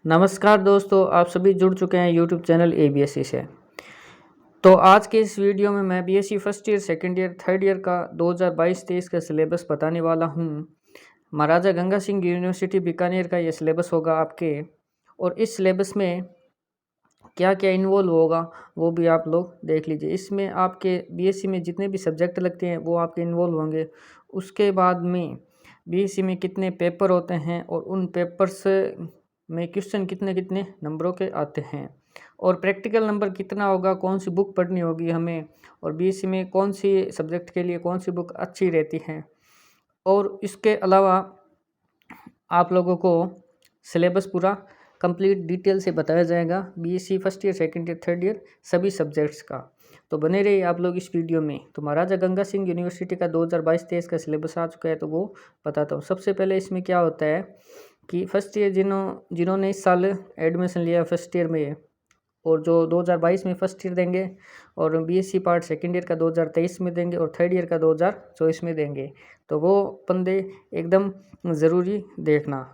नमस्कार दोस्तों, आप सभी जुड़ चुके हैं यूट्यूब चैनल ABSC से। तो आज के इस वीडियो में मैं BSc first year, second year, third year का 2022-23 का सिलेबस बताने वाला हूँ। महाराजा गंगा सिंह यूनिवर्सिटी बीकानेर का ये सिलेबस होगा आपके, और इस सिलेबस में क्या क्या इन्वॉल्व होगा वो भी आप लोग देख लीजिए। इसमें आपके BSc में जितने भी सब्जेक्ट लगते हैं वो आपके इन्वॉल्व होंगे। उसके बाद में BSc में कितने पेपर होते हैं और उन पेपर्स में क्वेश्चन कितने कितने नंबरों के आते हैं, और प्रैक्टिकल नंबर कितना होगा, कौन सी बुक पढ़नी होगी हमें, और BSc में कौन सी सब्जेक्ट के लिए कौन सी बुक अच्छी रहती है। और इसके अलावा आप लोगों को सिलेबस पूरा कंप्लीट डिटेल से बताया जाएगा BSc first year, second year, third year सभी सब्जेक्ट्स का। तो बने रहिए आप लोग इस वीडियो में। तो महाराजा गंगा सिंह यूनिवर्सिटी का 2022-23 का सिलेबस आ चुका है, तो वो बताता हूँ। सबसे पहले इसमें क्या होता है कि फर्स्ट ईयर जिन्होंने इस साल एडमिशन लिया फर्स्ट ईयर में, और जो 2022 में फर्स्ट ईयर देंगे, और BSc पार्ट सेकंड ईयर का 2023 में देंगे, और थर्ड ईयर का 2024 में देंगे, तो वो बंदे एकदम ज़रूरी देखना।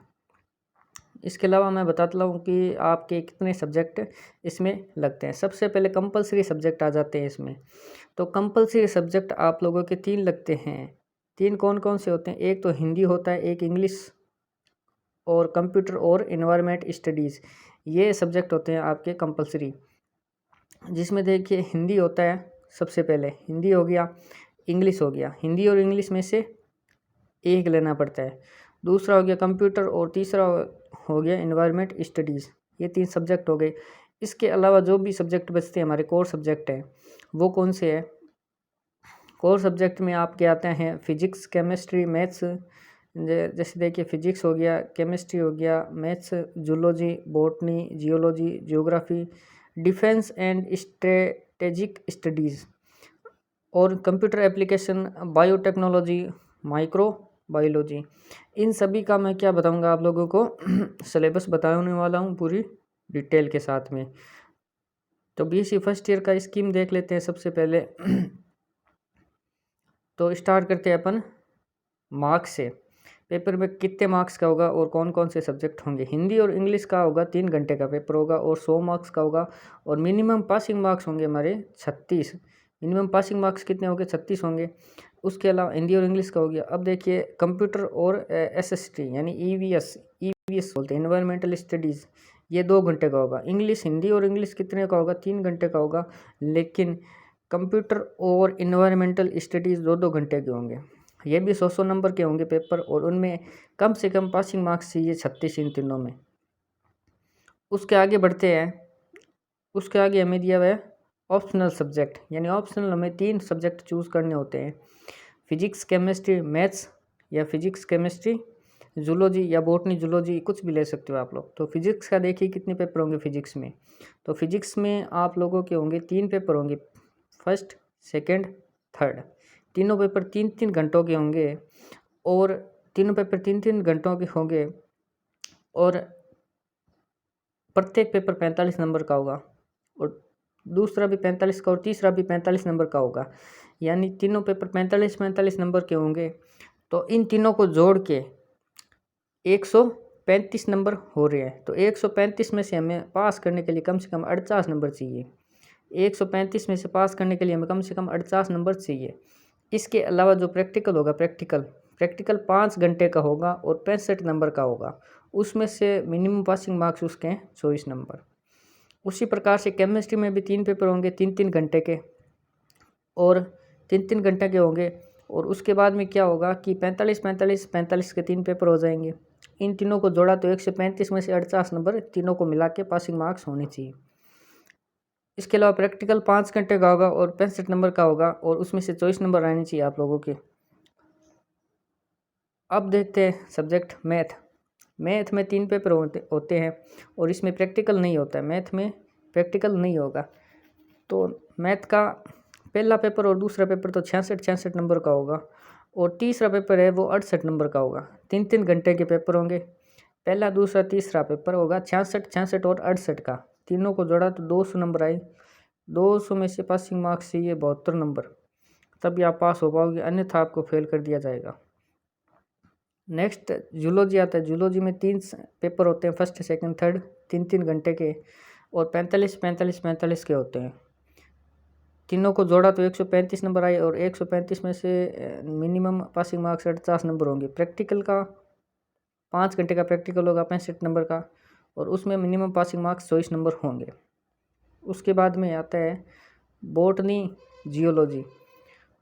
इसके अलावा मैं बताता हूँ कि आपके कितने सब्जेक्ट इसमें लगते हैं। सबसे पहले कंपलसरी सब्जेक्ट आ जाते हैं इसमें। तो कंपलसरी सब्जेक्ट आप लोगों के 3 लगते हैं। 3 कौन कौन से होते हैं? एक तो हिंदी होता है, एक इंग्लिश, और कंप्यूटर और एनवायरनमेंट स्टडीज़। ये सब्जेक्ट होते हैं आपके कंपलसरी, जिसमें देखिए हिंदी होता है। सबसे पहले हिंदी हो गया, इंग्लिश हो गया। हिंदी और इंग्लिश में से एक लेना पड़ता है। दूसरा हो गया कंप्यूटर, और तीसरा हो गया एनवायरनमेंट स्टडीज़। ये 3 सब्जेक्ट हो गए। इसके अलावा जो भी सब्जेक्ट बचते हैं हमारे कोर सब्जेक्ट हैं, वो कौन से हैं? कोर सब्जेक्ट में आपके आते हैं फिजिक्स, केमिस्ट्री, मैथ्स। जैसे देखिए फिजिक्स हो गया, केमिस्ट्री हो गया, maths, zoology, botany, geology, geography, defence and strategic studies, और computer application, biotechnology, micro biology. इन सभी का मैं क्या बताऊंगा आप लोगों को सिलेबस बताने वाला हूँ पूरी डिटेल के साथ में। तो BSc फर्स्ट ईयर का स्कीम देख लेते हैं सबसे पहले। तो स्टार्ट करते हैं अपन मार्क्स से। पेपर में कितने मार्क्स का होगा और कौन कौन से सब्जेक्ट होंगे? हिंदी और इंग्लिश का होगा 3 घंटे का पेपर होगा, और 100 मार्क्स का होगा, और मिनिमम पासिंग मार्क्स होंगे हमारे 36। मिनिमम पासिंग मार्क्स कितने होंगे? 36 होंगे। उसके अलावा हिंदी और इंग्लिश का हो गया। अब देखिए कंप्यूटर और SST यानी EVS बोलते हैं, एनवायरमेंटल स्टडीज़, ये 2 घंटे का होगा। इंग्लिश, हिंदी और इंग्लिश कितने का होगा? 3 घंटे का होगा, लेकिन कंप्यूटर और इन्वायरमेंटल स्टडीज़ 2-2 घंटे के होंगे। ये भी 100-100 नंबर के होंगे पेपर, और उनमें कम से कम पासिंग मार्क्स चाहिए 36 इन तीनों में। उसके आगे बढ़ते हैं। उसके आगे हमें दिया हुआ है ऑप्शनल सब्जेक्ट, यानी ऑप्शनल हमें 3 सब्जेक्ट चूज़ करने होते हैं। फिजिक्स, केमिस्ट्री, मैथ्स, या फिजिक्स, केमिस्ट्री, जूलॉजी, या बॉटनी, जूलॉजी, कुछ भी ले सकते हो आप लोग। तो फिजिक्स का देखिए कितने पेपर होंगे फिजिक्स में। तो फिजिक्स में आप लोगों के होंगे 3 पेपर होंगे, फर्स्ट, सेकंड, थर्ड। तीनों पेपर 3-3 घंटों के होंगे, और तीनों पेपर 3-3 घंटों के होंगे, और प्रत्येक पेपर 45 नंबर का होगा, और दूसरा भी 45 का, और तीसरा भी 45 नंबर का होगा। यानी तीनों पेपर 45-45 नंबर के होंगे। तो इन तीनों को जोड़ के 135 नंबर हो रहे हैं। तो 135 में से हमें पास करने के लिए कम से कम 48 नंबर चाहिए। 135 में से पास करने के लिए हमें कम से कम 48 नंबर चाहिए। इसके अलावा जो प्रैक्टिकल होगा, प्रैक्टिकल 5 घंटे का होगा, और 65 नंबर का होगा। उसमें से मिनिमम पासिंग मार्क्स उसके हैं 24 नंबर। उसी प्रकार से केमिस्ट्री में भी 3 पेपर होंगे 3-3 घंटे के, और 3-3 घंटे के होंगे। और उसके बाद में क्या होगा कि 45-45 के 3 पेपर हो जाएंगे। इन तीनों को जोड़ा तो 135 में से 48 नंबर तीनों को मिला के पासिंग मार्क्स होने चाहिए। इसके अलावा प्रैक्टिकल 5 घंटे का होगा, और 65 नंबर का होगा, और उसमें से 24 नंबर आने चाहिए आप लोगों के। अब देखते हैं सब्जेक्ट मैथ में 3 पेपर होते हैं, और इसमें प्रैक्टिकल नहीं होता है। मैथ में प्रैक्टिकल नहीं होगा। तो मैथ का पहला पेपर और दूसरा पेपर तो 66 नंबर का होगा, और तीसरा पेपर है वो 68 नंबर का होगा। 3-3 घंटे के पेपर होंगे। पहला, दूसरा, तीसरा पेपर होगा 66 और 68 का। तीनों को जोड़ा तो 200 नंबर आए। 200 में से पासिंग मार्क्स चाहिए 72 नंबर, तभी आप पास हो पाओगे, अन्यथा आपको फेल कर दिया जाएगा। नेक्स्ट जूलॉजी आता है। जूलॉजी में 3 पेपर होते हैं, फर्स्ट सेकंड थर्ड, 3-3 घंटे के और 45 के होते हैं। तीनों को जोड़ा तो 135 नंबर आए और 135 में से मिनिमम पासिंग मार्क्स 48 नंबर होंगे। प्रैक्टिकल का 5 घंटे का प्रैक्टिकल होगा 65 नंबर का और उसमें मिनिमम पासिंग मार्क्स 24 नंबर होंगे। उसके बाद में आता है बॉटनी जियोलॉजी।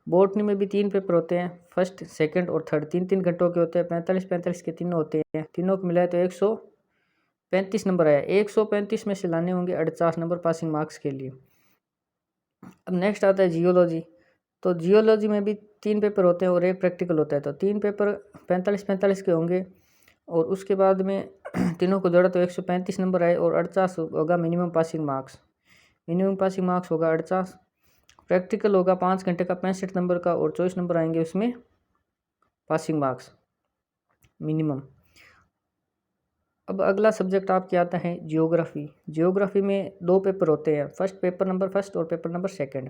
बॉटनी में भी 3 पेपर होते हैं, फर्स्ट सेकंड और थर्ड, 3-3 घंटों के होते हैं। 45 के तीनों होते हैं, तीनों को मिलाए तो 135 नंबर आया। 135 में से लाने होंगे 48 नंबर पासिंग मार्क्स के लिए। अब नेक्स्ट आता है जियोलॉजी। तो जियोलॉजी में भी 3 पेपर होते हैं और 1 प्रैक्टिकल होता है। तो 3 पेपर 45 के होंगे और उसके बाद में तीनों को जोड़ा तो 135 नंबर आए और 48 होगा minimum passing marks. Minimum passing marks होगा 48। प्रैक्टिकल होगा 5 घंटे का 65 नंबर का और 24 नंबर आएंगे उसमें पासिंग मार्क्स मिनिमम। अब अगला सब्जेक्ट आपके आता है जियोग्राफी। जियोग्राफी में 2 पेपर होते हैं, फर्स्ट पेपर नंबर फर्स्ट और पेपर नंबर सेकंड,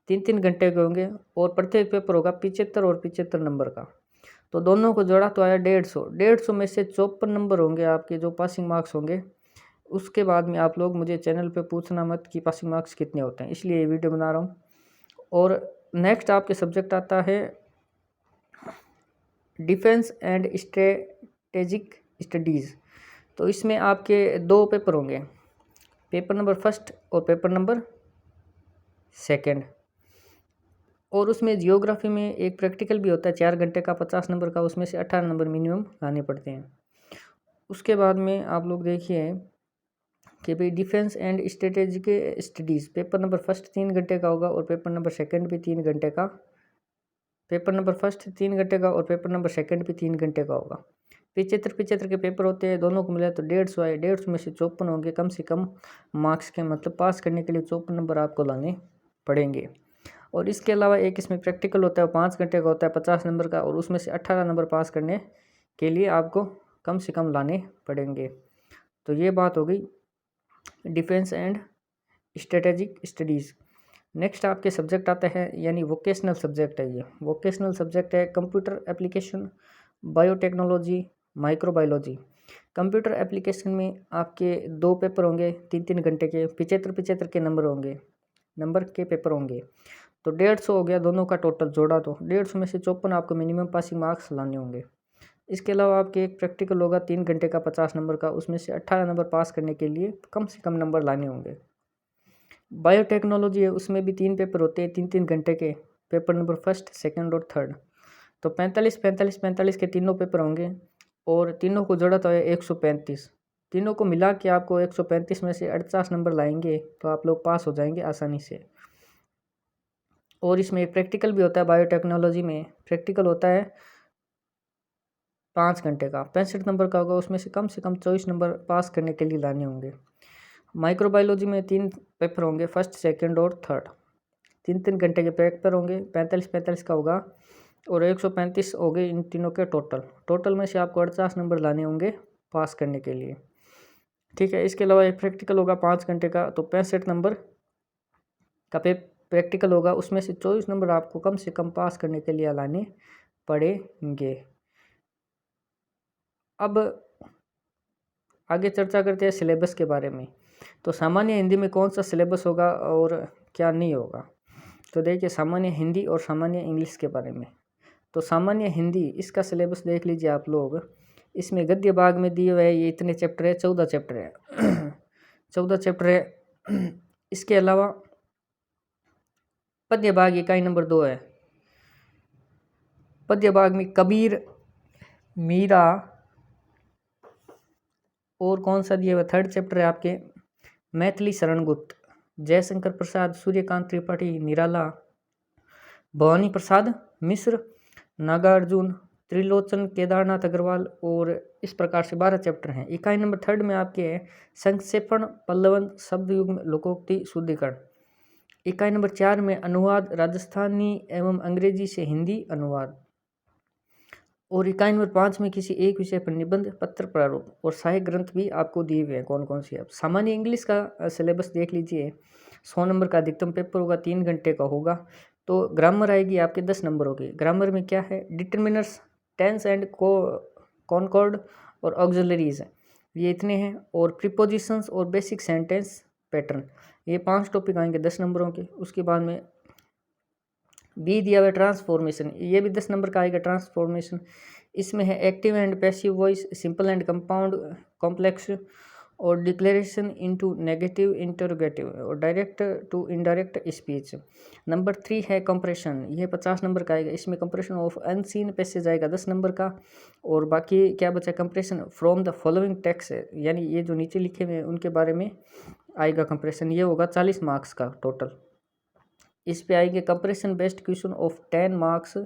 3-3 घंटे के होंगे और प्रत्येक पेपर होगा 75 और 75 नंबर का। तो दोनों को जोड़ा तो आया 150 में से 54 नंबर होंगे आपके जो पासिंग मार्क्स होंगे। उसके बाद में आप लोग मुझे चैनल पे पूछना मत कि पासिंग मार्क्स कितने होते हैं, इसलिए ये वीडियो बना रहा हूँ। और नेक्स्ट आपके सब्जेक्ट आता है डिफेंस एंड स्ट्रेटेजिक स्टडीज़। तो इसमें आपके 2 पेपर होंगे, पेपर नंबर फर्स्ट और पेपर नंबर सेकंड। और उसमें जियोग्राफी में एक प्रैक्टिकल भी होता है 4 घंटे का 50 नंबर का, उसमें से 18 नंबर मिनिमम लाने पड़ते हैं। उसके बाद में आप लोग देखिए कि भाई defence and strategic studies, paper number first 3 घंटे का होगा और पेपर नंबर सेकंड भी 3 घंटे का। पेपर नंबर फर्स्ट 3 घंटे का और पेपर नंबर सेकंड भी 3 घंटे का होगा। 75 के पेपर होते हैं, दोनों को मिला तो 150 आए। 150 में से 54 होंगे कम से कम मार्क्स के, मतलब पास करने के लिए 54 नंबर आपको लाने पड़ेंगे। और इसके अलावा एक इसमें प्रैक्टिकल होता है, 5 घंटे का होता है 50 नंबर का और उसमें से 18 नंबर पास करने के लिए आपको कम से कम लाने पड़ेंगे। तो ये बात हो गई defence and strategic studies. Next आपके सब्जेक्ट आता है, यानी वोकेशनल सब्जेक्ट है। ये वोकेशनल सब्जेक्ट है computer application, biotechnology, microbiology. Computer application में आपके 2 पेपर होंगे 3-3 घंटे के, 75 के नंबर के पेपर होंगे। तो 150 हो गया दोनों का टोटल जोड़ा तो 150 में से 54 आपको मिनिमम पासिंग मार्क्स लाने होंगे। इसके अलावा आपके एक प्रैक्टिकल होगा 3 घंटे का 50 नंबर का, उसमें से 18 नंबर पास करने के लिए कम से कम नंबर लाने होंगे। बायोटेक्नोलॉजी है, उसमें भी 3 पेपर होते हैं 3-3 घंटे के, पेपर नंबर फर्स्ट सेकंड और थर्ड। तो 45 के तीनों पेपर होंगे और तीनों को जोड़ा तो है 135। तीनों को मिला के आपको 135 में से 48 नंबर लाएंगे तो आप लोग पास हो जाएंगे आसानी से। और इसमें एक प्रैक्टिकल भी होता है, बायोटेक्नोलॉजी में प्रैक्टिकल होता है 5 घंटे का, 65 नंबर का होगा, उसमें से कम 24 नंबर पास करने के लिए लाने होंगे। माइक्रोबायोलॉजी में 3 पेपर होंगे, फर्स्ट सेकंड और थर्ड, 3-3 घंटे के पेपर होंगे, 45 का होगा और 135 हो गए इन तीनों के टोटल में से आपको 48 नंबर लाने होंगे पास करने के लिए। ठीक है, इसके अलावा एक प्रैक्टिकल होगा 5 घंटे का, तो 65 नंबर का प्रैक्टिकल होगा, उसमें से 24 नंबर आपको कम से कम पास करने के लिए लाने पड़ेंगे। अब आगे चर्चा करते हैं सिलेबस के बारे में। तो सामान्य हिंदी में कौन सा सिलेबस होगा और क्या नहीं होगा। तो देखिए सामान्य हिंदी और सामान्य इंग्लिश के बारे में। तो सामान्य हिंदी इसका सिलेबस देख लीजिए आप लोग। इसमें गद्य भाग में दिए हुए है, ये इतने चैप्टर है, 14 चैप्टर है 14 चैप्टर है। इसके अलावा पद्य भाग इकाई नंबर 2 है। पद्य भाग में कबीर, मीरा और कौन सा दिया हुआ, थर्ड चैप्टर है आपके मैथिली शरण गुप्त, जयशंकर प्रसाद, सूर्यकांत त्रिपाठी, निराला, भवानी प्रसाद मिश्र, नागार्जुन, त्रिलोचन, केदारनाथ अग्रवाल और इस प्रकार से 12 चैप्टर हैं। इकाई नंबर 3 में आपके है संक्षेपण, पल्लवन, शब्दयुग्म, लोकोक्ति, शुद्धिकरण। इकाई नंबर 4 में अनुवाद, राजस्थानी एवं अंग्रेजी से हिंदी अनुवाद। और इकाई नंबर 5 में किसी एक विषय पर निबंध, पत्र प्रारूप और सहायक ग्रंथ भी आपको दिए हुए हैं कौन कौन से। आप सामान्य इंग्लिश का सिलेबस देख लीजिए। 100 नंबर का अधिकतम पेपर होगा, 3 घंटे का होगा। तो ग्रामर आएगी आपके 10 नंबर होगी। ग्रामर में क्या है, डिटर्मिनर्स, टेंस एंड कॉनकॉर्ड और ऑक्सिलरीज है, ये इतने हैं। और प्रीपोजिशंस और बेसिक सेंटेंस पैटर्न, ये 5 टॉपिक आएंगे 10 नंबरों के। उसके बाद में बी दिया हुआ ट्रांसफॉर्मेशन, ये भी 10 नंबर का आएगा ट्रांसफॉर्मेशन। इसमें है active and passive voice, simple and compound complex, और डिक्लेरेशन इनटू नेगेटिव इंटरोगेटिव, और direct to indirect speech. Number 3 है कंप्रेशन, ये 50 नंबर का आएगा। इसमें कंप्रेशन ऑफ अनसीन पैसेज आएगा 10 नंबर का। और बाकी क्या बचा, compression from the following text, यानी ये जो नीचे लिखे हुए हैं उनके बारे में आएगा कंप्रेशन, ये होगा 40 मार्क्स का टोटल। इस पे आएंगे compression based question of 10 marks,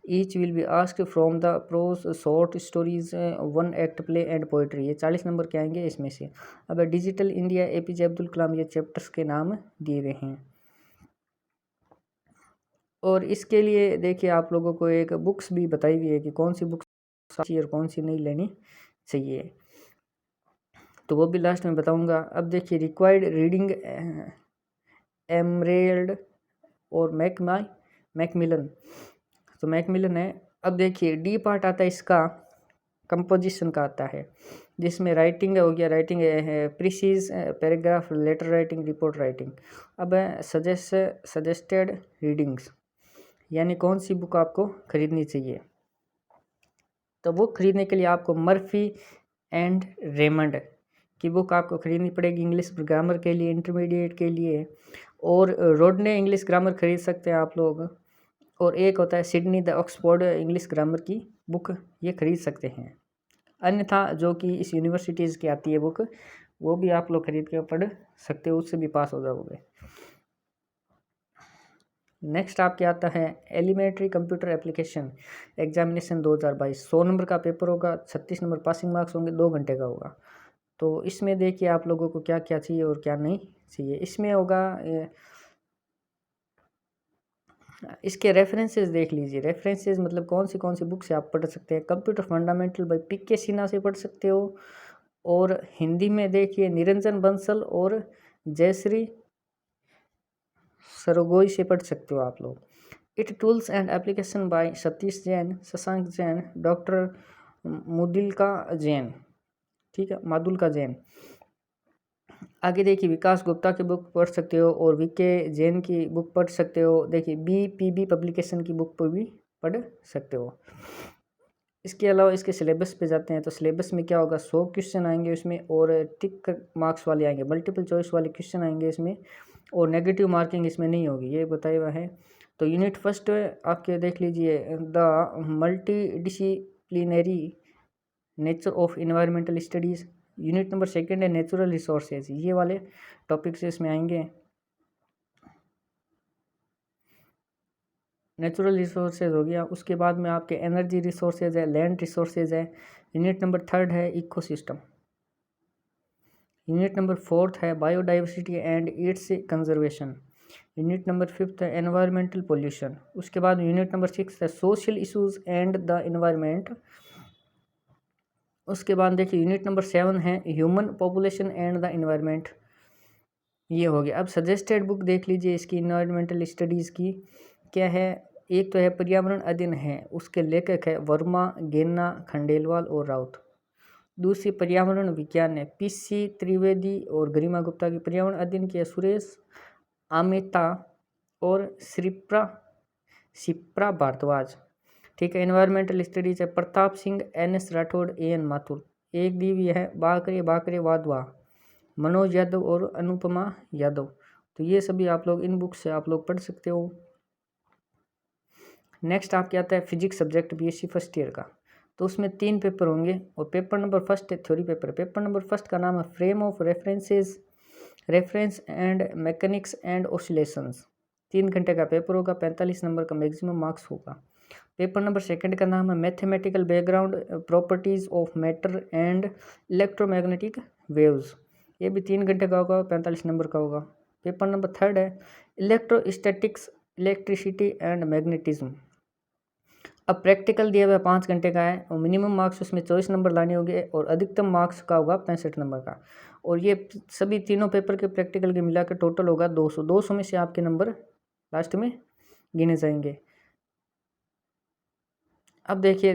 each will be asked from the prose, short stories, 1 act play and poetry, ये 40 नंबर के आएंगे इसमें से। अब digital India, APJ Abdul Kalam, ये चैप्टर्स के नाम दिए हुए हैं। और इसके लिए देखिए आप लोगों को एक बुक्स भी बताई हुई है कि कौन सी बुक्स चाहिए और कौन सी नहीं लेनी चाहिए, तो वो भी लास्ट में बताऊंगा। अब देखिए रिक्वायर्ड रीडिंग, एमरेल्ड और मैकमिलन, तो मैकमिलन है। अब देखिए डी पार्ट आता है इसका, कंपोजिशन का आता है, जिसमें राइटिंग हो गया, राइटिंग है precis, paragraph, letter writing, report writing. अब सजेस्टेड रीडिंग्स, यानी कौन सी बुक आपको खरीदनी चाहिए, तो बुक खरीदने के लिए आपको मर्फी एंड रेमंड की बुक आपको खरीदनी पड़ेगी इंग्लिश ग्रामर के लिए, इंटरमीडिएट के लिए। और रोडने इंग्लिश ग्रामर खरीद सकते हैं आप लोग। और एक होता है Sydney the Oxford English grammar की बुक, ये खरीद सकते हैं। अन्यथा जो कि इस यूनिवर्सिटीज़ की आती है बुक, वो भी आप लोग खरीद के पढ़ सकते हो, उससे भी पास हो जाओगे। नेक्स्ट आपके आता है elementary computer application examination 2022, 100 number का पेपर होगा, 36 नंबर पासिंग मार्क्स होंगे, 2 घंटे का होगा। तो इसमें देखिए आप लोगों को क्या क्या चाहिए और क्या नहीं चाहिए। इसमें होगा, इसके रेफरेंसेस देख लीजिए। रेफरेंसेस मतलब कौन सी बुक से आप पढ़ सकते हैं। कंप्यूटर फंडामेंटल बाय पीके सिन्हा से पढ़ सकते हो। और हिंदी में देखिए निरंजन बंसल और जयश्री सरगोई से पढ़ सकते हो आप लोग। IT tools and application by Satish Jain, Shashank Jain, doctor मुदिल्का जैन, ठीक है, मादुल्का जैन। आगे देखिए विकास गुप्ता की बुक पढ़ सकते हो और वीके जैन की बुक पढ़ सकते हो। देखिए बीपीबी पब्लिकेशन की बुक पर भी पढ़ सकते हो। इसके अलावा इसके सिलेबस पे जाते हैं, तो सिलेबस में क्या होगा, 100 क्वेश्चन आएंगे उसमें, और टिक मार्क्स वाले आएंगे, मल्टीपल चॉइस वाले क्वेश्चन आएंगे इसमें, और नेगेटिव मार्किंग इसमें नहीं होगी, ये बताया हुआ है। तो यूनिट फर्स्ट आपके देख लीजिए, the multi disciplinary nature of environmental studies. Unit number 2 है नेचुरल रिसोर्सेज, ये वाले टॉपिक्स इसमें आएंगे। नेचुरल रिसोर्सेज हो गया। उसके बाद में आपके एनर्जी रिसोर्सेज है, लैंड रिसोर्सेज है। यूनिट नंबर 3 है इकोसिस्टम। यूनिट नंबर 4 है biodiversity and it's conservation. Unit number 5 है एनवायरमेंटल पोल्यूशन। उसके बाद यूनिट नंबर 6 है social issues and the environment. उसके बाद देखिए यूनिट नंबर 7 है human population and the environment, ये हो गया। अब सजेस्टेड बुक देख लीजिए इसकी इन्वायरमेंटल स्टडीज़ की क्या है। एक तो है पर्यावरण अध्ययन है, उसके लेखक है वर्मा, गेन्ना, खंडेलवाल और राउत। दूसरी पर्यावरण विज्ञान है, पीसी त्रिवेदी और गरिमा गुप्ता की। पर्यावरण अध्ययन की है सुरेश आमेता और शिप्रा भारद्वाज, ठीक है। एनवायरमेंटल स्टडीज है प्रताप सिंह, एनएस राठौड़, एएन माथुर। एक दी हुई है बाकरे वाधवा, मनोज यादव और अनुपमा यादव। तो ये सभी आप लोग इन बुक से आप लोग पढ़ सकते हो। नेक्स्ट आपके आता है physics subject BSc first year का, तो उसमें 3 पेपर होंगे, और पेपर नंबर 1 है थ्योरी पेपर। पेपर नंबर 1 का नाम है frame of reference and mechanics and oscillations. 3 घंटे का पेपर होगा, 45 नंबर का मैक्सिमम मार्क्स होगा। पेपर नंबर 2 का नाम है mathematical background properties of matter and electromagnetic waves. ये भी 3 घंटे का होगा, 45 नंबर का होगा। पेपर नंबर 3 है इलेक्ट्रोस्टैटिक्स, इलेक्ट्रिसिटी एंड मैग्नेटिज्म। अब प्रैक्टिकल दिया हुआ 5 घंटे का है, और मिनिमम मार्क्स उसमें 24 नंबर लाने होंगे, और अधिकतम मार्क्स का होगा 65 नंबर का। और ये सभी तीनों पेपर के प्रैक्टिकल के मिलाकर टोटल होगा 200 में से आपके नंबर लास्ट में गिने जाएंगे। अब देखिए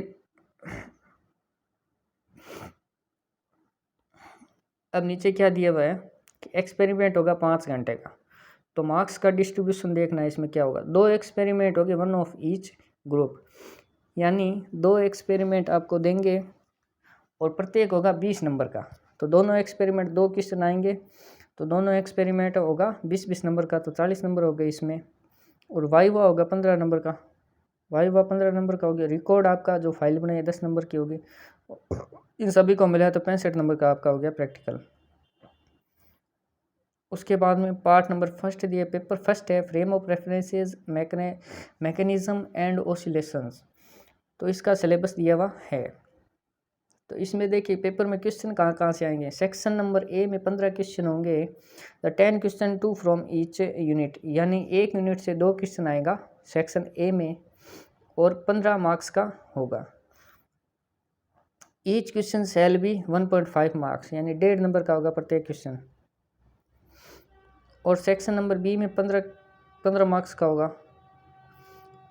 अब नीचे क्या दिया हुआ है कि एक्सपेरिमेंट होगा 5 घंटे का। तो मार्क्स का डिस्ट्रीब्यूशन देखना है, इसमें क्या होगा, 2 एक्सपेरिमेंट होगी, 1 ऑफ ईच ग्रुप, यानी 2 एक्सपेरिमेंट आपको देंगे और प्रत्येक होगा 20 नंबर का। तो दोनों एक्सपेरिमेंट 2 क्वेश्चन आएंगे, तो दोनों एक्सपेरिमेंट होगा 20-20 नंबर का, तो 40 नंबर हो गए इसमें। और वाइवा होगा 15 नंबर का, वाइवा 15 नंबर का हो गया। रिकॉर्ड आपका जो फाइल बनाई है 10 नंबर की होगी। इन सभी को मिला तो 65 नंबर का आपका हो गया प्रैक्टिकल। उसके बाद में पार्ट नंबर फर्स्ट दिया, पेपर फर्स्ट है frame of references mechanism and oscillations. तो इसका सिलेबस दिया हुआ है। तो इसमें देखिए पेपर में क्वेश्चन कहाँ कहाँ से आएंगे। सेक्शन नंबर ए में 15 क्वेश्चन होंगे, the 10 question 2 from each unit, यानी एक यूनिट से 2 क्वेश्चन आएगा सेक्शन ए में और 15 मार्क्स का होगा। Each question shall be 1.5 marks, यानी 1.5 नंबर का होगा प्रत्येक क्वेश्चन। और सेक्शन नंबर बी में 15 मार्क्स का होगा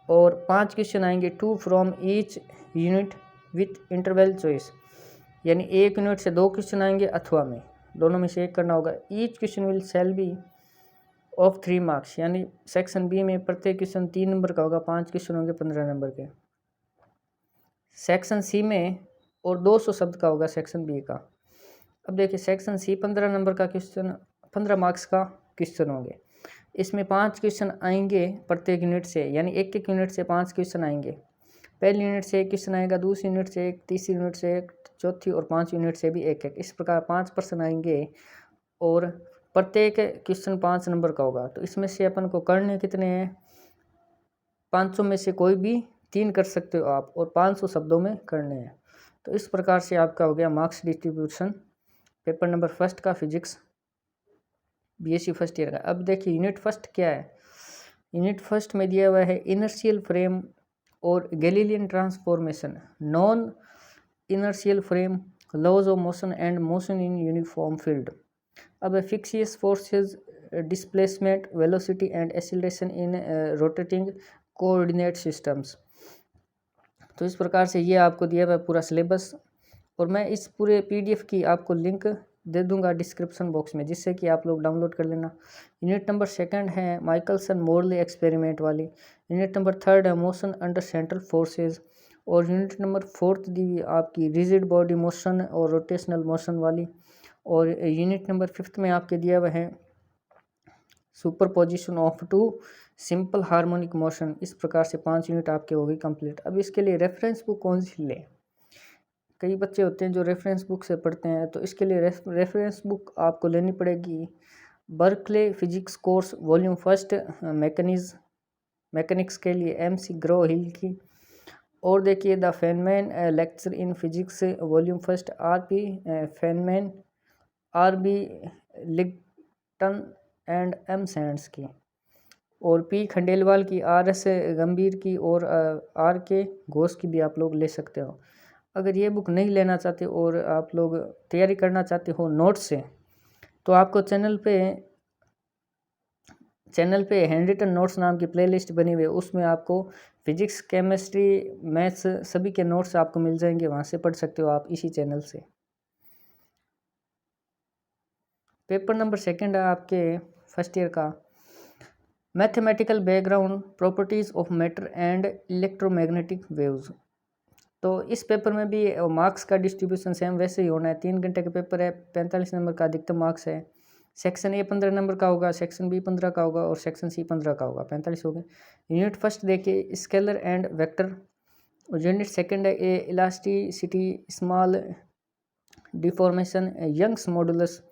और 5 क्वेश्चन आएंगे 2 from each unit with interval choice, यानी एक यूनिट से 2 क्वेश्चन आएंगे अथवा में दोनों में से एक करना होगा। Each question will shall be of 3 marks, यानी सेक्शन बी में प्रत्येक क्वेश्चन 3 नंबर का होगा, 5 क्वेश्चन होंगे 15 नंबर के। सेक्शन सी में और 200 शब्द का होगा सेक्शन बी का। अब देखिए सेक्शन सी 15 नंबर का क्वेश्चन, 15 मार्क्स का क्वेश्चन होंगे। इसमें 5 क्वेश्चन आएंगे प्रत्येक यूनिट से, यानी एक एक यूनिट से 5 क्वेश्चन आएंगे। पहली यूनिट से एक क्वेश्चन आएगा, दूसरी यूनिट से एक, तीसरी यूनिट से एक, चौथी और 5 यूनिट से भी एक एक, इस प्रकार 5 प्रश्न आएंगे और प्रत्येक क्वेश्चन 5 नंबर का होगा। तो इसमें से अपन को करने कितने हैं, 500 में से कोई भी 3 कर सकते हो आप और 500 शब्दों में करने हैं। तो इस प्रकार से आपका हो गया marks distribution paper number first का फिजिक्स बीएससी फर्स्ट ईयर का। अब देखिए यूनिट फर्स्ट क्या है। यूनिट फर्स्ट में दिया हुआ है इनर्शियल फ्रेम और Galilean transformation, non inertial frame, laws of motion and motion in uniform field. अब fictitious forces, displacement, velocity and acceleration in rotating coordinate systems. तो इस प्रकार से ये आपको दिया हुआ है पूरा सिलेबस और मैं इस पूरे पीडीएफ की आपको लिंक दे दूंगा डिस्क्रिप्शन बॉक्स में, जिससे कि आप लोग डाउनलोड कर लेना। यूनिट नंबर सेकंड है माइकलसन मोरले एक्सपेरिमेंट वाली। यूनिट नंबर थर्ड है मोशन अंडर सेंट्रल फोर्सेस और यूनिट नंबर फोर्थ दी हुई आपकी रिजिड बॉडी मोशन और रोटेशनल मोशन वाली। और यूनिट नंबर फिफ्थ में आपके दिया हुआ है superposition of two simple harmonic motion. इस प्रकार से 5 यूनिट आपके हो गई कंप्लीट। अब इसके लिए रेफरेंस बुक कौन सी लें, कई बच्चे होते हैं जो रेफरेंस बुक से पढ़ते हैं, तो इसके लिए रेफरेंस बुक आपको लेनी पड़ेगी Berkeley physics course volume first mechanics के लिए MC ग्रो हिल की। और देखिए the Feynman lecture in physics volume first RP Feynman, RB Leighton and M Sands की। और P खंडेलवाल की, RS गंभीर की और RK घोष की भी आप लोग ले सकते हो। अगर ये बुक नहीं लेना चाहते और आप लोग तैयारी करना चाहते हो नोट्स से, तो आपको चैनल पे हैंड रिटन नोट्स नाम की प्लेलिस्ट बनी हुई है, उसमें आपको फिजिक्स, केमिस्ट्री, मैथ्स सभी के नोट्स आपको मिल जाएंगे, वहाँ से पढ़ सकते हो आप इसी चैनल से। पेपर नंबर सेकंड है आपके फर्स्ट ईयर का mathematical background properties of matter and electromagnetic waves. तो इस पेपर में भी मार्क्स का डिस्ट्रीब्यूशन सेम वैसे ही होना है। 3 घंटे का पेपर है, 45 नंबर का अधिकतम मार्क्स है। सेक्शन ए 15 नंबर का होगा, सेक्शन बी 15 का होगा और सेक्शन सी 15 का होगा, 45 हो गए। यूनिट फर्स्ट देखिए स्केलर एंड वेक्टर और यूनिट सेकंड है ए elasticity, small deformation, Young's modulus.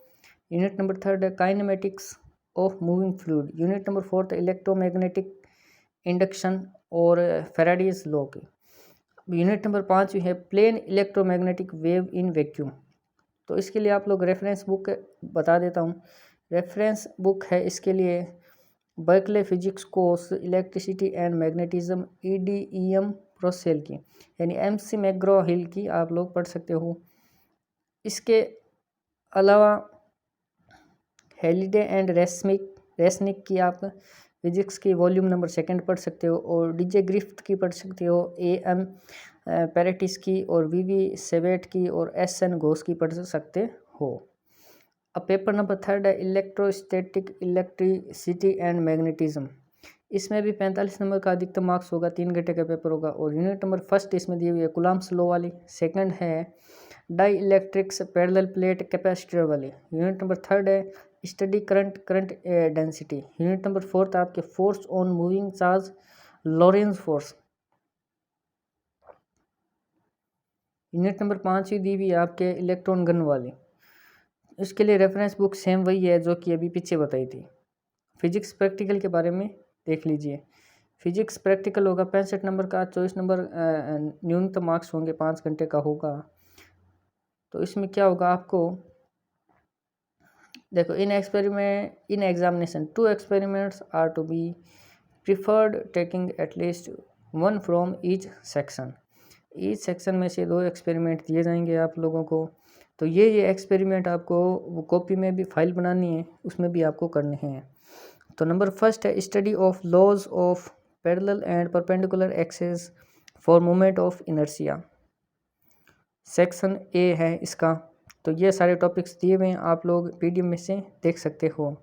Unit number third है kinematics of moving fluid. Unit number fourth electromagnetic induction और फैराडेज लॉ की। यूनिट नंबर 5 है plane electromagnetic wave in vacuum. तो इसके लिए आप लोग रेफरेंस बुक बता देता हूँ। रेफरेंस बुक है इसके लिए Berkeley physics course electricity and magnetism EDEM प्रोसेल की, यानी MC मैग्रो हिल की आप लोग पढ़ सकते हो। इसके अलावा हेलिडे एंड रेसनिक की आप फिजिक्स की वॉल्यूम नंबर सेकंड पढ़ सकते हो और DJ ग्रिफ्थ की पढ़ सकते हो, AM पैरेटिस की और VV सेवेट की और SN घोष की पढ़ सकते हो। अब पेपर नंबर 3 है इलेक्ट्रोस्टैटिक इलेक्ट्रिसिटी एंड मैग्नेटिज्म। इसमें भी 45 नंबर का अधिकतम मार्क्स होगा, 3 घंटे का पेपर होगा। और यूनिट नंबर फर्स्ट इसमें दी हुई है कूलम्ब्स लॉ वाली। सेकंड है dielectrics parallel plate capacitor वाली। यूनिट नंबर 3 है study current density. Unit number 4 आपके force on moving charge Lorentz force. Unit number 5 ही दी हुई है आपके इलेक्ट्रॉन गन वाली। इसके लिए रेफरेंस बुक सेम वही है जो कि अभी पीछे बताई थी। फिजिक्स प्रैक्टिकल के बारे में देख लीजिए। फिजिक्स प्रैक्टिकल होगा 65 नंबर का, 24 नंबर न्यूनतम मार्क्स होंगे, 5 घंटे का होगा। तो इसमें क्या होगा आपको देखो, in examination 2 experiments are to be preferred taking at least 1 from each section. Each section में से 2 एक्सपेरिमेंट दिए जाएंगे आप लोगों को। तो ये एक्सपेरिमेंट आपको कॉपी में भी फाइल बनानी है, उसमें भी आपको करने हैं। तो नंबर फर्स्ट है study of laws of parallel and perpendicular axes for moment of inertia. Section A है इसका। तो ये सारे टॉपिक्स दिए हुए हैं, आप लोग पीडीएफ में से देख सकते हो।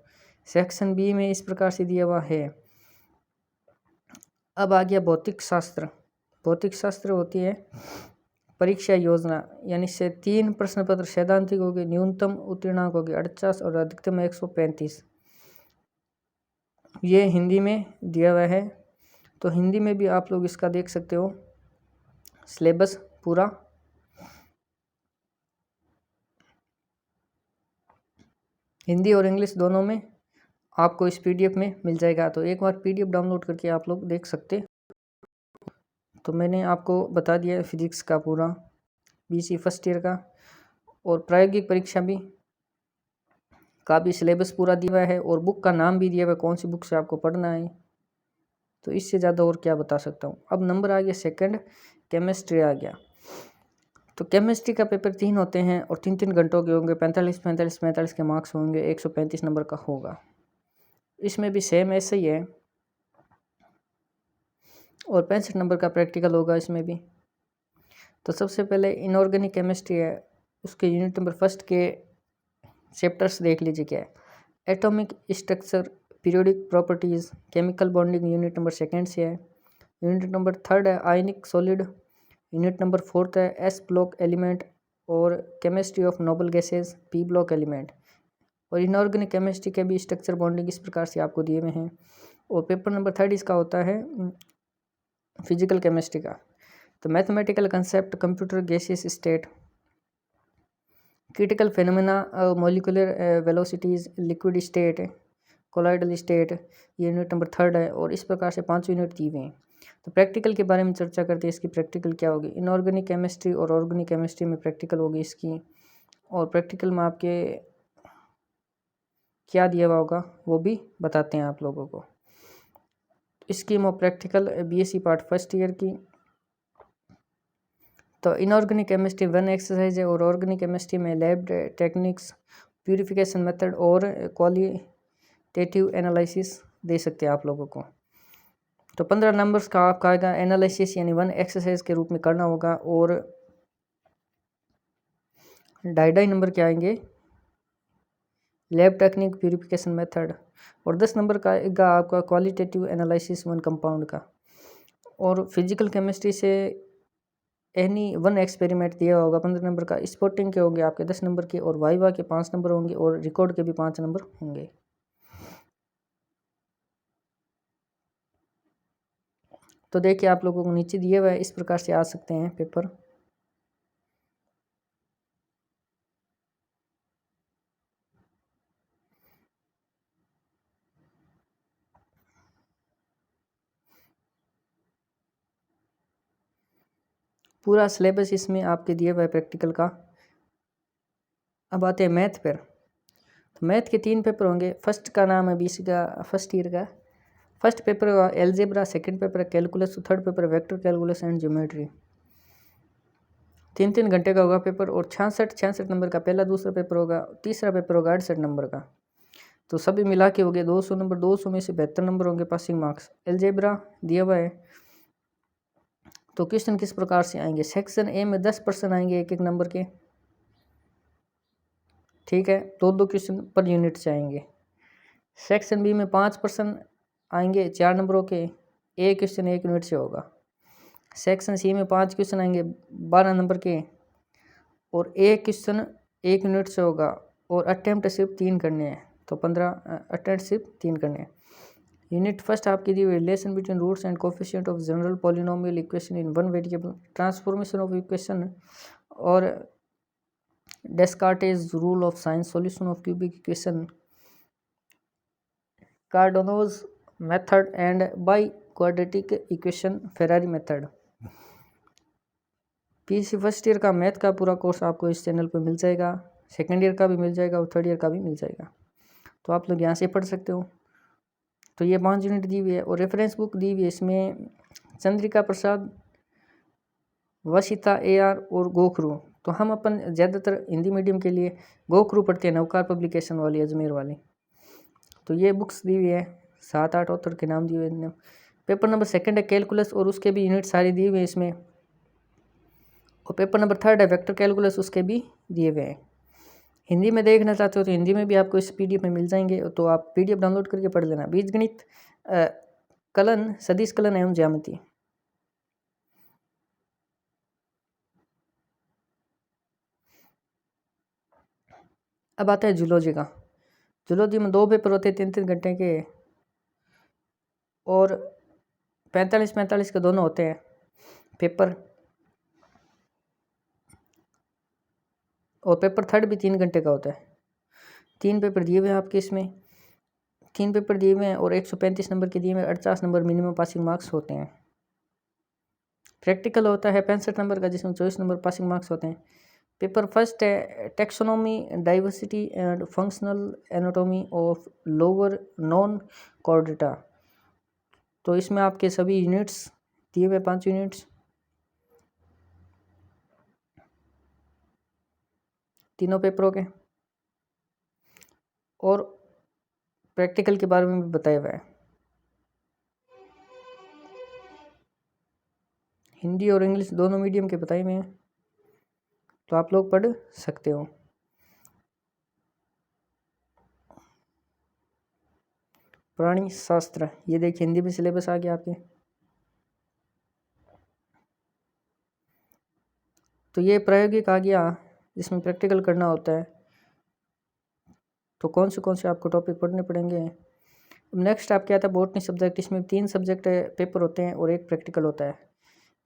सेक्शन बी में इस प्रकार से दिया हुआ है। अब आ गया भौतिक शास्त्र। भौतिक शास्त्र होती है परीक्षा योजना, यानी से 3 प्रश्न पत्र सैद्धांतिक हो गए, न्यूनतम उत्तीर्णांक हो गए 48 और अधिकतम 135। ये हिंदी में दिया हुआ है। तो हिंदी में भी आप लोग इसका देख सकते हो सिलेबस पूरा। हिंदी और इंग्लिश दोनों में आपको इस पीडीएफ में मिल जाएगा। तो एक बार पीडीएफ डाउनलोड करके आप लोग देख सकते। तो मैंने आपको बता दिया फिजिक्स का पूरा बीसी फर्स्ट ईयर का, और प्रायोगिक परीक्षा भी का भी सिलेबस पूरा दिया हुआ है, और बुक का नाम भी दिया हुआ है कौन सी बुक से आपको पढ़ना है। तो इससे ज़्यादा और क्या बता सकता हूँ। अब नंबर आ गया सेकंड, केमिस्ट्री आ गया। तो केमिस्ट्री का पेपर 3 होते हैं और 3-3 घंटों के होंगे। 45 के मार्क्स होंगे, 135 नंबर का होगा। इसमें भी सेम ऐसे ही है, और 65 नंबर का प्रैक्टिकल होगा इसमें भी। तो सबसे पहले इनऑर्गेनिक केमिस्ट्री है, उसके यूनिट नंबर फर्स्ट के चैप्टर्स देख लीजिए क्या है। Atomic structure, periodic properties, chemical bonding unit number second से है। यूनिट नंबर 3 है आयनिक सॉलिड। यूनिट नंबर 4 है एस ब्लॉक एलिमेंट और chemistry of noble gases, P block element. और इनऑर्गेनिक केमिस्ट्री के भी स्ट्रक्चर बॉन्डिंग इस प्रकार से आपको दिए हुए हैं। और पेपर नंबर 3 इसका होता है फिजिकल केमिस्ट्री का। तो mathematical concept, computer gaseous state, critical phenomena, molecular velocities, liquid state, colloidal state, ये यूनिट नंबर 3 है। और इस प्रकार से 5 यूनिट दिए हुए हैं। तो प्रैक्टिकल के बारे में चर्चा करते हैं। इसकी प्रैक्टिकल क्या होगी। इनऑर्गेनिक केमिस्ट्री और ऑर्गेनिक केमिस्ट्री में प्रैक्टिकल होगी इसकी, और प्रैक्टिकल में आपके क्या दिया हुआ होगा वो भी बताते हैं आप लोगों को। इसकी वो practical BSc part first year की। तो इनऑर्गेनिक केमिस्ट्री 1 एक्सरसाइज है, और ऑर्गेनिक केमिस्ट्री में लैब टेक्निक्स, प्यूरिफिकेशन मेथड और क्वालिटेटिव एनालिसिस दे सकते हैं आप लोगों को। तो 15 नंबर्स का आपका आएगा एनालिसिस, यानी 1 एक्सरसाइज के रूप में करना होगा। और 2.5 नंबर के आएंगे लैब टेक्निक, प्यूरिफिकेशन मेथड। और 10 नंबर का आएगा आपका क्वालिटेटिव एनालिसिस 1 कंपाउंड का। और फिजिकल केमिस्ट्री से एनी 1 एक्सपेरिमेंट दिया होगा 15 नंबर का। स्पॉटिंग के होंगे आपके 10 नंबर के, और वाइवा के 5 नंबर होंगे, और रिकॉर्ड के भी 5 नंबर होंगे। तो देखिए आप लोगों को नीचे दिए हुए इस प्रकार से आ सकते हैं पेपर। पूरा सिलेबस इसमें आपके दिए हुए प्रैक्टिकल का। अब आते हैं मैथ पर। तो मैथ के 3 पेपर होंगे। फर्स्ट का नाम है बीसी का फर्स्ट ईयर का। फर्स्ट पेपर होगा एल्जेब्रा, सेकंड पेपर है कैलकुलस, थर्ड पेपर है वेक्टर कैलकुलस एंड ज्योमेट्री। 3-3 घंटे का होगा पेपर, और 66 नंबर का पहला दूसरा पेपर होगा। तीसरा पेपर होगा 68 नंबर का। तो सभी मिला के हो गए 200 नंबर। 200 में से 72 नंबर होंगे पासिंग मार्क्स। एल्जेब्रा दिया हुआ है। तो क्वेश्चन किस प्रकार से आएंगे। सेक्शन ए में 10% आएंगे 1-1 नंबर के। ठीक है, 2 क्वेश्चन पर यूनिट से आएंगे। सेक्शन बी में 5 प्रश्न आएंगे 4 नंबरों के, एक क्वेश्चन 1 यूनिट से होगा। सेक्शन सी में 5 क्वेश्चन आएंगे 12 नंबर के और एक क्वेश्चन 1 यूनिट से होगा और अटेम्प्ट सिर्फ 3 करने हैं, तो 15 अटेम्प्ट सिर्फ 3 करने हैं। यूनिट फर्स्ट आपकी दी हुई relation between roots and coefficient of general polynomial equation in one variable, transformation of equation और Descartes rule of signs, solution of cubic equation, Cardano's method and bi quadratic equation, Ferrari method. PC first year का math का पूरा course आपको इस channel पर मिल जाएगा, second year का भी मिल जाएगा और थर्ड ईयर का भी मिल जाएगा, तो आप लोग यहाँ से पढ़ सकते हो। तो ये 5 यूनिट दी हुई है और रेफरेंस बुक दी हुई है, इसमें चंद्रिका प्रसाद, वशिता AR और गोखरू। तो हम अपन ज़्यादातर हिंदी मीडियम के लिए गोखरू पढ़ते हैं, नवकार पब्लिकेशन वाली, अजमेर वाली। तो ये बुक्स दी हुई है, 7-8 ऑथर के नाम दिए हुए हैं। पेपर नंबर 2 है कैलकुलस और उसके भी यूनिट सारी दी हुई है इसमें, और पेपर नंबर 3 है वेक्टर कैलकुलस, उसके भी दिए हुए हैं। हिंदी में देखना चाहते हो तो हिंदी में भी आपको इस PDF में मिल जाएंगे, तो आप PDF डाउनलोड करके पढ़ लेना। बीजगणित, कलन, सदिश कलन एवं ज्यामिति। अब आता है जूलॉजी का। जूलॉजी में 2 पेपर होते हैं 3-3 घंटे के और 45-45 के दोनों होते हैं पेपर, और पेपर 3 भी 3 घंटे का होता है। 3 पेपर दिए हुए हैं आपके इसमें, 3 पेपर दिए हुए हैं और 135 नंबर के दिए हुए, 48 नंबर मिनिमम पासिंग मार्क्स होते हैं। प्रैक्टिकल होता है 65 नंबर का, जिसमें 24 नंबर पासिंग मार्क्स होते हैं। पेपर फर्स्ट है taxonomy, diversity and functional anatomy of lower non Chordata. तो इसमें आपके सभी यूनिट्स दिए हुए 5 यूनिट्स, तीनों पेपरों के, और प्रैक्टिकल के बारे में भी बताया हुआ है। हिंदी और इंग्लिश दोनों मीडियम के बताए हुए हैं, तो आप लोग पढ़ सकते हो। प्राणी शास्त्र, ये देखिए हिंदी में सिलेबस आ गया आपके। तो ये प्रायोगिक आ गया, जिसमें प्रैक्टिकल करना होता है। तो कौन से आपको टॉपिक पढ़ने पड़ेंगे। नेक्स्ट आपके आता है बॉटनी सब्जेक्ट, इसमें 3 सब्जेक्ट पेपर होते हैं और एक प्रैक्टिकल होता है।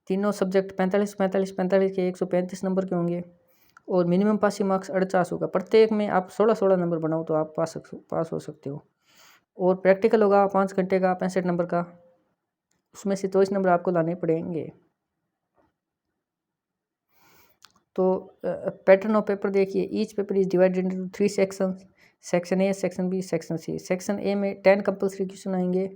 तीनों सब्जेक्ट 45 के 135 नंबर के होंगे और मिनिमम पासिंग मार्क्स 48 होगा। प्रत्येक में आप 16 नंबर बनाओ तो आप पास हो सकते हो। और प्रैक्टिकल होगा 5 घंटे का, 65 नंबर का, उसमें से 24 नंबर आपको लाने पड़ेंगे। तो पैटर्न ऑफ पेपर देखिए, each paper is divided into 3 sections, section A, section B, section C. Section A में 10 कंपल्सरी क्वेश्चन आएंगे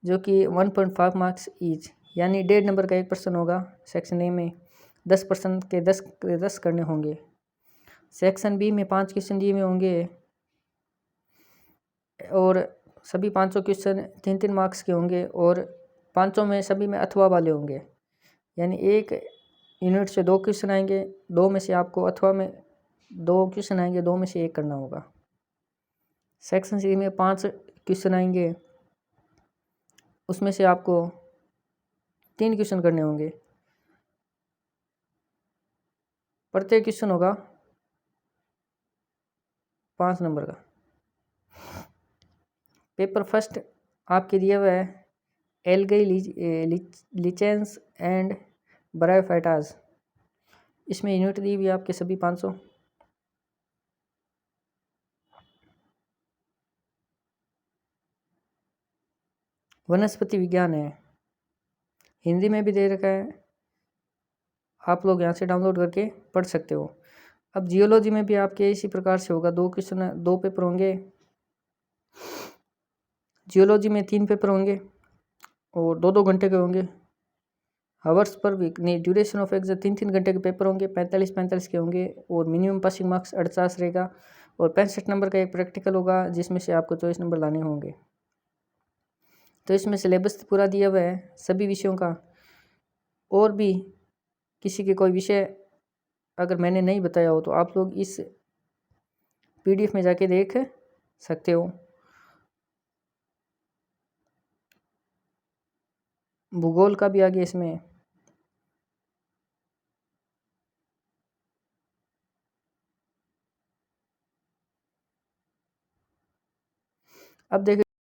जो कि 1.5 मार्क्स ईच, यानी 1.5 नंबर का 1 प्रश्न होगा। सेक्शन ए में 10% के 10 करने होंगे। सेक्शन बी में 5 क्वेश्चन दिए हुए होंगे और सभी 500 क्वेश्चन 3-3 मार्क्स के होंगे और 500 में सभी में अथवा वाले होंगे, यानी एक यूनिट से 2 क्वेश्चन आएंगे, 2 में से आपको अथवा में 2 क्वेश्चन आएंगे, 2 में से 1 करना होगा। सेक्शन सी में 5 क्वेश्चन आएंगे, उसमें से आपको 3 क्वेश्चन करने होंगे। प्रत्येक क्वेश्चन होगा 5 नंबर का। पेपर फर्स्ट आपके दिया हुआ है एल्गाई लिचेंस एंड ब्रायोफाइटास, इसमें यूनिट दी हुई है आपके सभी 500। वनस्पति विज्ञान है, हिंदी में भी दे रखा है, आप लोग यहाँ से डाउनलोड करके पढ़ सकते हो। अब जियोलॉजी में भी आपके इसी प्रकार से होगा, 2 क्वेश्चन 2 पेपर होंगे। जियोलॉजी में 3 पेपर होंगे और 2-2 घंटे के होंगे। हावर्स पर वीक नहीं, ड्यूरेशन ऑफ एग्जाम 3-3 घंटे के पेपर होंगे, 45 के होंगे और मिनिमम पासिंग मार्क्स 48 रहेगा और 65 नंबर का एक प्रैक्टिकल होगा, जिसमें से आपको 24 नंबर लाने होंगे। तो इसमें सिलेबस पूरा दिया हुआ है सभी विषयों का, और भी किसी के कोई विषय अगर मैंने नहीं बताया हो तो आप लोग इस पीडीएफ में जाके देख सकते हो। भूगोल का भी आ गया इसमें। अब देखिए